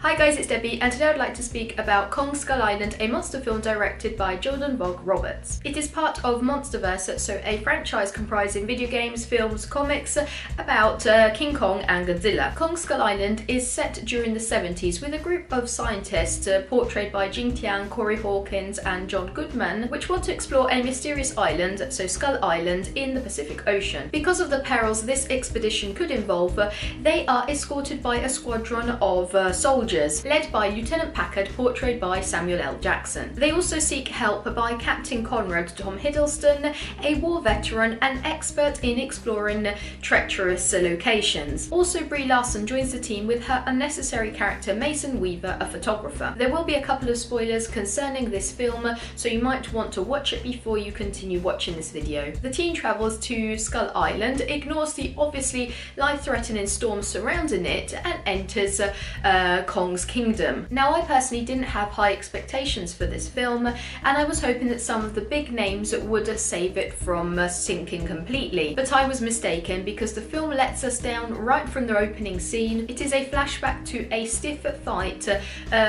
Hi guys, it's Debbie, and today I'd like to speak about Kong Skull Island, a monster film directed by Jordan Vogt Roberts. It is part of Monsterverse, so a franchise comprising video games, films, comics about King Kong and Godzilla. Kong Skull Island is set during the 70s with a group of scientists portrayed by Jing Tian, Corey Hawkins and John Goodman, which want to explore a mysterious island, so Skull Island, in the Pacific Ocean. Because of the perils this expedition could involve, they are escorted by a squadron of soldiers led by Lieutenant Packard, portrayed by Samuel L. Jackson. They also seek help by Captain Conrad Tom Hiddleston, a war veteran and expert in exploring treacherous locations. Also, Brie Larson joins the team with her unnecessary character Mason Weaver, a photographer. There will be a couple of spoilers concerning this film, so you might want to watch it before you continue watching this video. The team travels to Skull Island, ignores the obviously life-threatening storm surrounding it, and enters Kong's kingdom. Now, I personally didn't have high expectations for this film, and I was hoping that some of the big names would save it from sinking completely. But I was mistaken, because the film lets us down right from the opening scene. It is a flashback to a stiff fight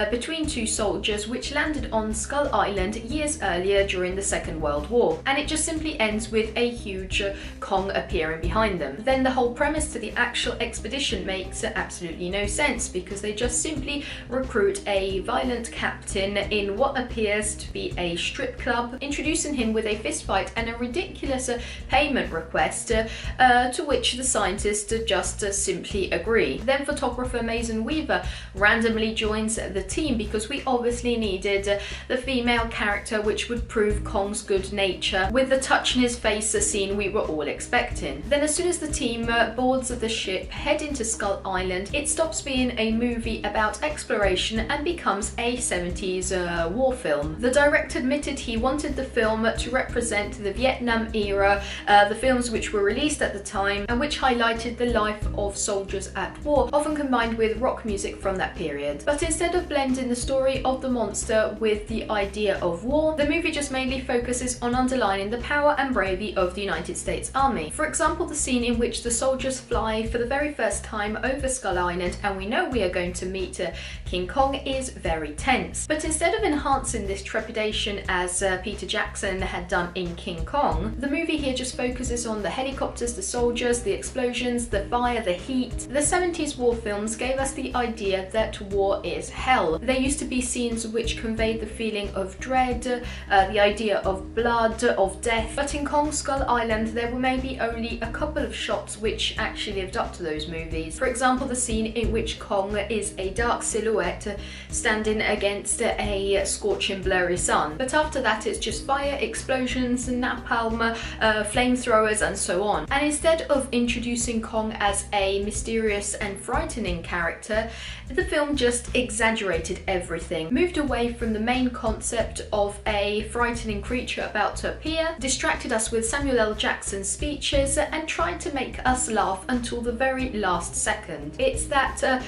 between two soldiers which landed on Skull Island years earlier during the Second World War, and it just simply ends with a huge Kong appearing behind them. Then the whole premise to the actual expedition makes absolutely no sense, because they just simply recruit a violent captain in what appears to be a strip club, introducing him with a fistfight and a ridiculous payment request, to which the scientists just simply agree. Then photographer Mason Weaver randomly joins the team, because we obviously needed the female character which would prove Kong's good nature with the touch in his face scene we were all expecting. Then as soon as the team boards the ship, head into Skull Island, it stops being a movie about exploration and becomes a 70s war film. The director admitted he wanted the film to represent the Vietnam era, the films which were released at the time and which highlighted the life of soldiers at war, often combined with rock music from that period. But instead of blending the story of the monster with the idea of war, the movie just mainly focuses on underlining the power and bravery of the United States Army. For example, the scene in which the soldiers fly for the very first time over Skull Island, and we know we are going to meet King Kong, is very tense. But instead of enhancing this trepidation as Peter Jackson had done in King Kong, the movie here just focuses on the helicopters, the soldiers, the explosions, the fire, the heat. The 70s war films gave us the idea that war is hell. There used to be scenes which conveyed the feeling of dread, the idea of blood, of death, but in Kong Skull Island there were maybe only a couple of shots which actually lived up to those movies. For example, the scene in which Kong is a dark silhouette standing against a scorching blurry sun. But after that it's just fire, explosions, napalm, flamethrowers and so on. And instead of introducing Kong as a mysterious and frightening character, the film just exaggerated everything, moved away from the main concept of a frightening creature about to appear, distracted us with Samuel L. Jackson's speeches, and tried to make us laugh until the very last second. It's that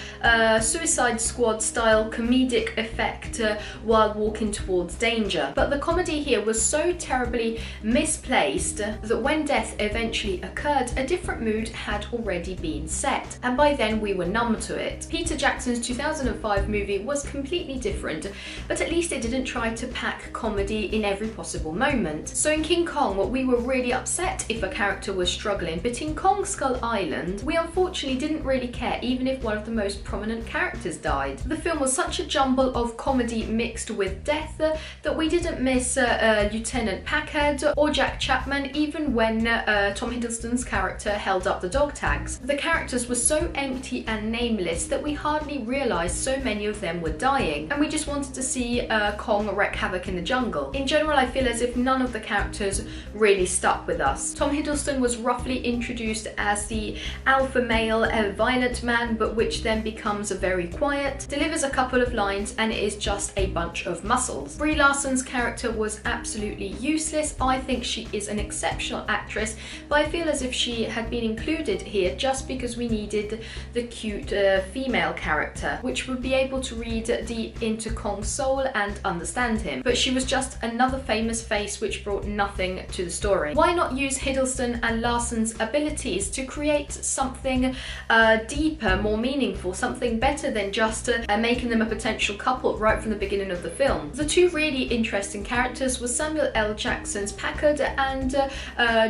Suicide Squad style comedic effect while walking towards danger. But the comedy here was so terribly misplaced that when death eventually occurred, a different mood had already been set, and by then we were numb to it. Peter Jackson's 2005 movie was completely different, but at least it didn't try to pack comedy in every possible moment. So in King Kong, we were really upset if a character was struggling, but in Kong Skull Island, we unfortunately didn't really care even if one of the most prominent characters died. The film was such a jumble of comedy mixed with death that we didn't miss Lieutenant Packard or Jack Chapman, even when Tom Hiddleston's character held up the dog tags. The characters were so empty and nameless that we hardly realised so many of them were dying, and we just wanted to see Kong wreak havoc in the jungle. In general, I feel as if none of the characters really stuck with us. Tom Hiddleston was roughly introduced as the alpha male, a violent man, but which then becomes very quiet, delivers a couple of lines, and it is just a bunch of muscles. Brie Larson's character was absolutely useless. I think she is an exceptional actress, but I feel as if she had been included here just because we needed the cute female character, which would be able to read deep into Kong's soul and understand him. But she was just another famous face which brought nothing to the story. Why not use Hiddleston and Larson's abilities to create something deeper, more meaningful, something better than just making them a potential couple right from the beginning of the film. The two really interesting characters were Samuel L. Jackson's Packard and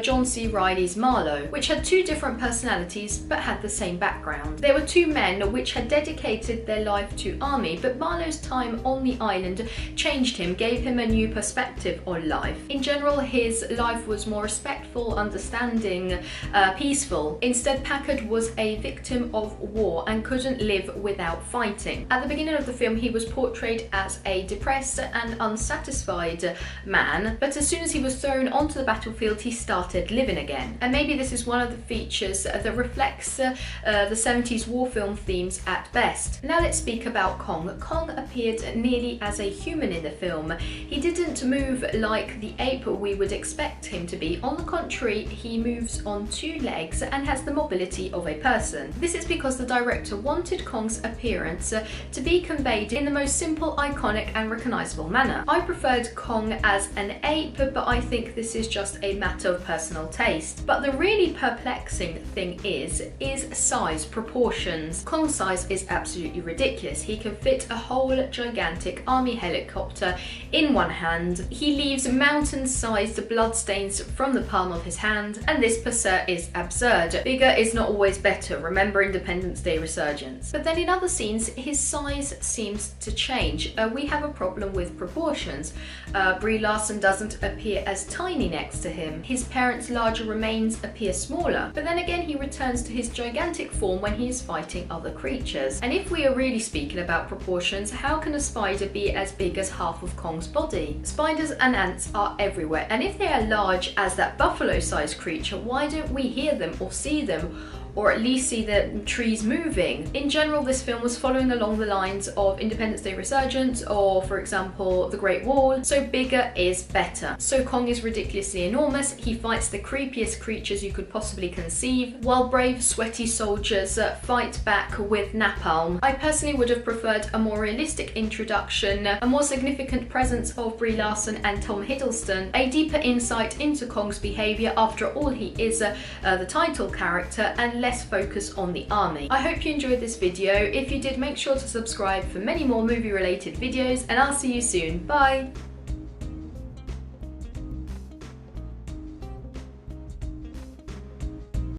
John C. Reilly's Marlowe, which had two different personalities but had the same background. They were two men which had dedicated their life to army, but Marlowe's time on the island changed him, gave him a new perspective on life. In general, his life was more respectful, understanding, peaceful. Instead, Packard was a victim of war and couldn't live without fighting. At the beginning of the film, he was portrayed as a depressed and unsatisfied man, but as soon as he was thrown onto the battlefield, he started living again. And maybe this is one of the features that reflects the 70s war film themes at best. Now let's speak about Kong. Kong appeared nearly as a human in the film. He didn't move like the ape we would expect him to be. On the contrary, he moves on two legs and has the mobility of a person. This is because the director wanted Kong's appearance to be conveyed in the most simple, iconic and recognizable manner. I preferred Kong as an ape, but I think this is just a matter of personal taste. But the really perplexing thing is size, proportions. Kong's size is absolutely ridiculous. He can fit a whole gigantic army helicopter in one hand. He leaves mountain-sized bloodstains from the palm of his hand, and this per se is absurd. Bigger is not always better. Remember Independence Day resurgence. But then in other scenes, his size seems to change. We have a problem with proportions. Brie Larson doesn't appear as tiny next to him. His parents' larger remains appear smaller. But then again, he returns to his gigantic form when he is fighting other creatures. And if we are really speaking about proportions, how can a spider be as big as half of Kong's body? Spiders and ants are everywhere, and if they are large as that buffalo-sized creature, why don't we hear them or see them? Or at least see the trees moving. In general, this film was following along the lines of Independence Day Resurgence or, for example, The Great Wall, so bigger is better. So Kong is ridiculously enormous, he fights the creepiest creatures you could possibly conceive, while brave, sweaty soldiers fight back with napalm. I personally would have preferred a more realistic introduction, a more significant presence of Brie Larson and Tom Hiddleston, a deeper insight into Kong's behaviour. After all, he is the title character, and less focus on the army. I hope you enjoyed this video. If you did, make sure to subscribe for many more movie related videos, and I'll see you soon. Bye!